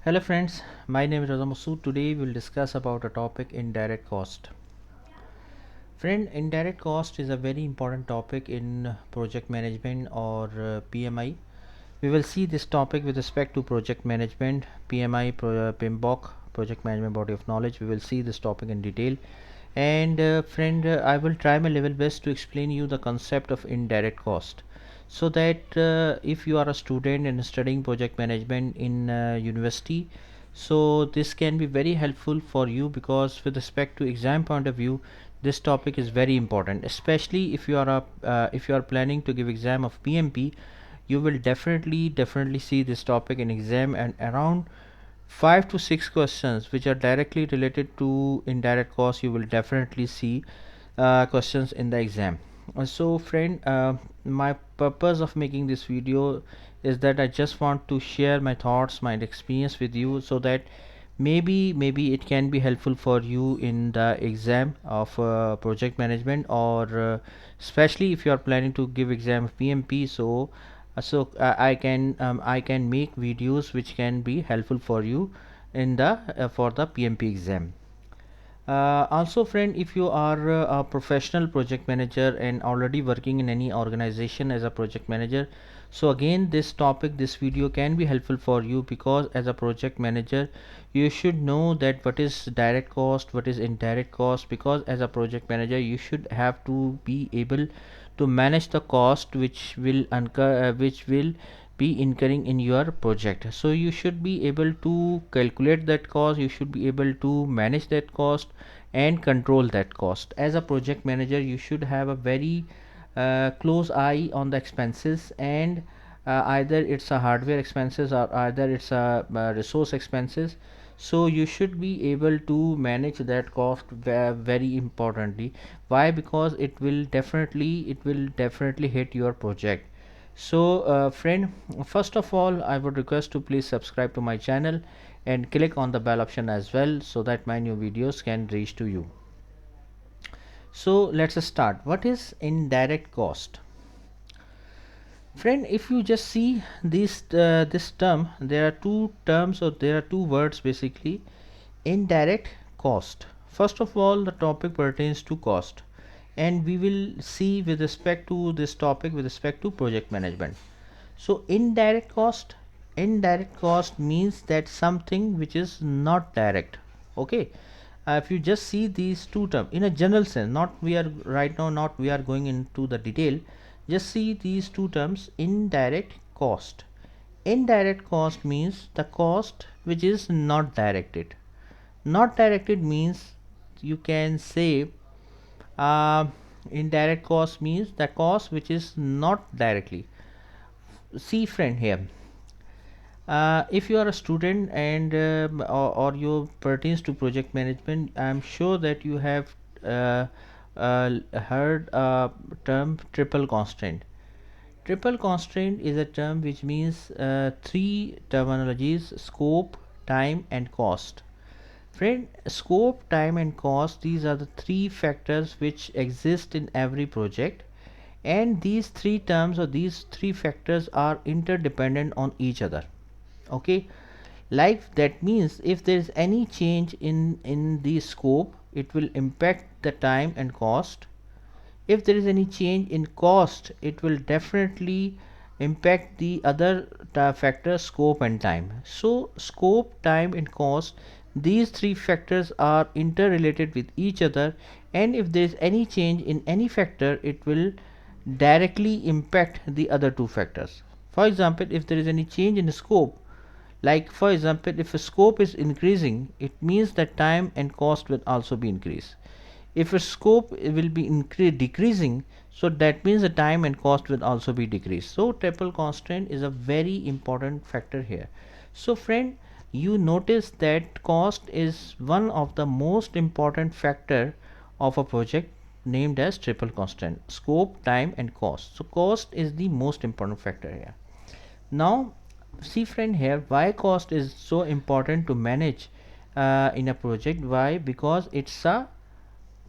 Hello friends, my name is Razamusu. Today we will discuss about a topic indirect cost. Friend, indirect cost is a very important topic in project management or PMI. We will see this topic with respect to project management, PMI, PMBOK, project management body of knowledge. We will see this topic in detail. And friend, I will try my level best to explain you the concept of indirect cost, so that if you are a student and studying project management in university, so this can be very helpful for you, because with respect to exam point of view, this topic is very important, especially if you are planning to give exam of PMP. You will definitely see this topic in exam, and around 5 to 6 questions which are directly related to indirect cost you will definitely see questions in the exam. So friend, my purpose of making this video is that I just want to share my thoughts, my experience with you, so that maybe it can be helpful for you in the exam of project management, or especially if you are planning to give exam of PMP. I can make videos which can be helpful for you in the for the PMP exam. Also friend, if you are a professional project manager and already working in any organization as a project manager, so again this topic, this video can be helpful for you, because as a project manager you should know that what is direct cost, what is indirect cost, because as a project manager you should have to be able to manage the cost which will be incurring in your project. So you should be able to calculate that cost, you should be able to manage that cost and control that cost. As a project manager you should have a very close eye on the expenses, and either it's a hardware expenses or either it's a resource expenses. So you should be able to manage that cost very importantly. Why? Because it will definitely hit your project. So friend, first of all I would request to please subscribe to my channel and click on the bell option as well, so that my new videos can reach to you. So let's start. What is indirect cost? Friend, if you just see this term, there are two terms, or there are two words basically. Indirect cost. First of all, the topic pertains to cost, and we will see with respect to this topic with respect to project management. So indirect cost means that something which is not direct. Okay. If you just see these two terms in a general sense, not we are right now, not we are going into the detail, just see these two terms. Indirect cost. Indirect cost means the cost which is not directed. Not directed means, you can say, uh, indirect cost means the cost which is not directly. See friend, here if you are a student and or you pertains to project management, I'm sure that you have uh, heard term triple constraint. Triple constraint is a term which means three terminologies: scope, time and cost. Friend, scope, time and cost, these are the three factors which exist in every project, and these three terms or these three factors are interdependent on each other. Okay, like that means if there is any change in the scope, it will impact the time and cost. If there is any change in cost, it will definitely impact the other factors, scope and time. So scope, time and cost, these three factors are interrelated with each other, and if there is any change in any factor, it will directly impact the other two factors. For example, if there is any change in the scope, like for example, if a scope is increasing, it means that time and cost will also be increased. If a scope will be decreasing, so that means the time and cost will also be decreased. So triple constraint is a very important factor here. So friend, you notice that cost is one of the most important factor of a project named as triple constraint: scope, time and cost. So cost is the most important factor here. Now see friend, here why cost is so important to manage in a project. Why? Because it's a,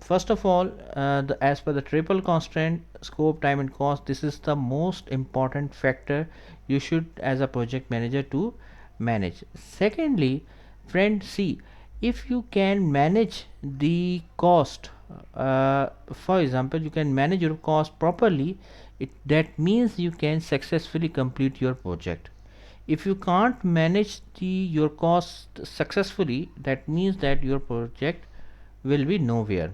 first of all, as per the triple constraint, scope, time and cost, this is the most important factor you should as a project manager to manage. Secondly, friend, see, if you can manage the cost, for example, you can manage your cost properly, that means you can successfully complete your project. If you can't manage your cost successfully, that means that your project will be nowhere.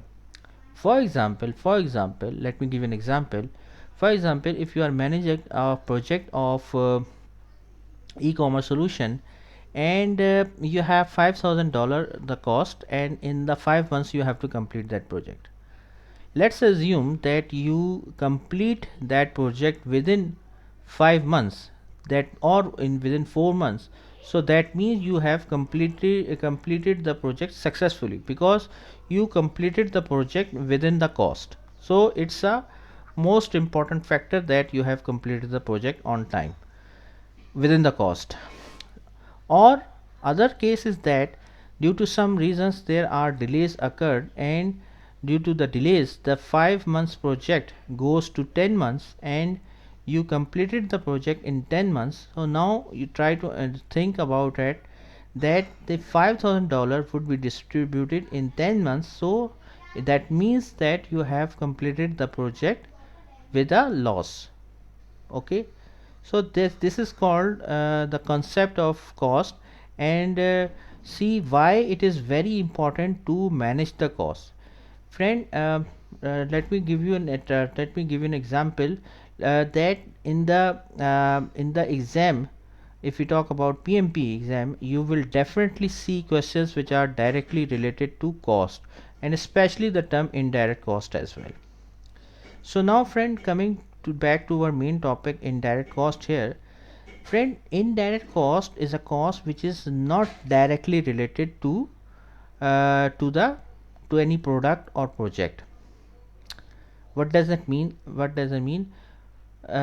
For example, let me give an example. For example, if you are managing a project of e-commerce solution, and you have $5,000 the cost, and in the 5 months you have to complete that project. Let's assume that you complete that project within 5 months, that or in within 4 months. So that means you have completed the project successfully, because you completed the project within the cost. So it's a most important factor that you have completed the project on time within the cost. Or other case is that due to some reasons there are delays occurred, and due to the delays the 5 months project goes to 10 months, and you completed the project in 10 months. So now you try to think about it, that the $5,000 would be distributed in 10 months. So that means that you have completed the project with a loss. Okay, so this is called the concept of cost. And see why it is very important to manage the cost. Friend, let me give you an example, that in the exam, if we talk about PMP exam, you will definitely see questions which are directly related to cost, and especially the term indirect cost as well. So now, friend, coming to back to our main topic, indirect cost here. Friend, indirect cost is a cost which is not directly related to any product or project. What does that mean? What does it mean?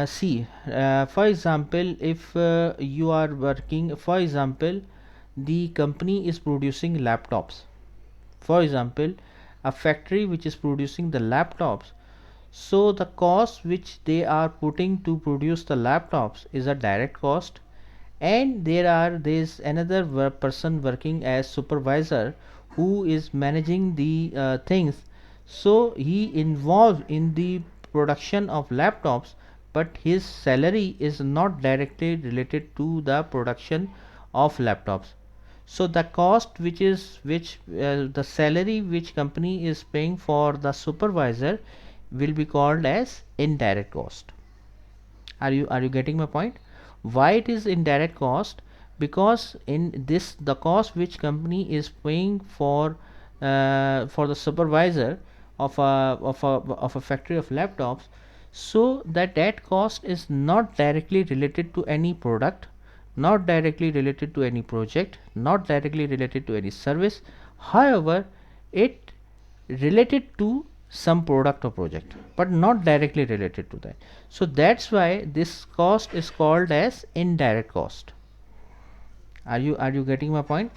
See, for example, if you are working, for example, the company is producing laptops. For example, a factory which is producing the laptops, so the cost which they are putting to produce the laptops is a direct cost. And there's another person working as supervisor, who is managing the things. So he involved in the production of laptops, but his salary is not directly related to the production of laptops. So the cost which the salary which company is paying for the supervisor will be called as indirect cost. Are you getting my point? Why it is indirect cost? Because in this, the cost which company is paying for the supervisor of a factory of laptops, so that cost is not directly related to any product, not directly related to any project, not directly related to any service. However, it related to some product or project, but not directly related to that. So that's why this cost is called as indirect cost. Are you getting my point?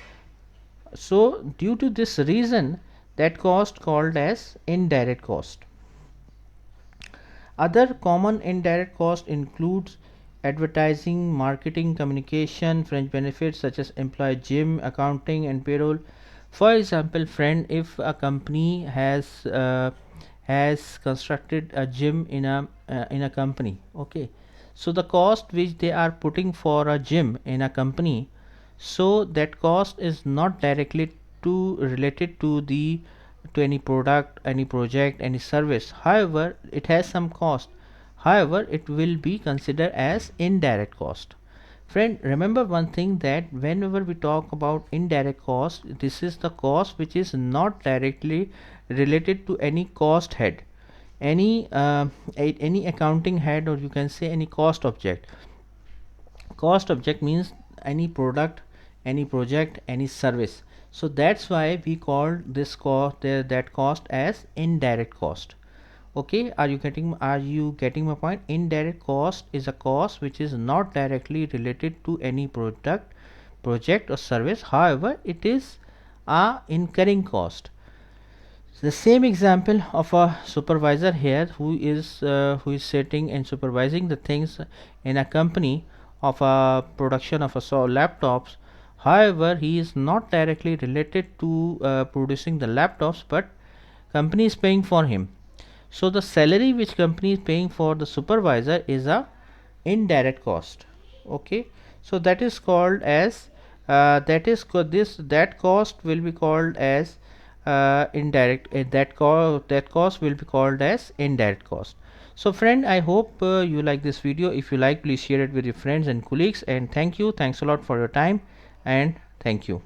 So due to this reason, that cost called as indirect cost. Other common indirect cost includes advertising, marketing, communication, fringe benefits such as employee gym, accounting, and payroll. For example, friend, if a company has constructed a gym in a company, okay, so the cost which they are putting for a gym in a company, so that cost is not directly to related to any product, any project, any service. However, it has some cost. However, it will be considered as indirect cost. Friend, remember one thing, that whenever we talk about indirect cost, this is the cost which is not directly related to any cost head, any accounting head, or you can say any cost object. Cost object means any product, any project, any service. So that's why we call this cost, that cost, as indirect cost. Okay, are you getting my point? Indirect cost is a cost which is not directly related to any product, project, or service. However, it is a incurring cost. The same example of a supervisor here, who is sitting and supervising the things in a company. of a production of a laptops. However, he is not directly related to producing the laptops, but company is paying for him. So the salary which company is paying for the supervisor is a indirect cost. Okay, so that is called as that cost will be called as indirect. That cost will be called as indirect cost. So friend, I hope you like this video. If you like, please share it with your friends and colleagues, and thank you. Thanks a lot for your time, and thank you.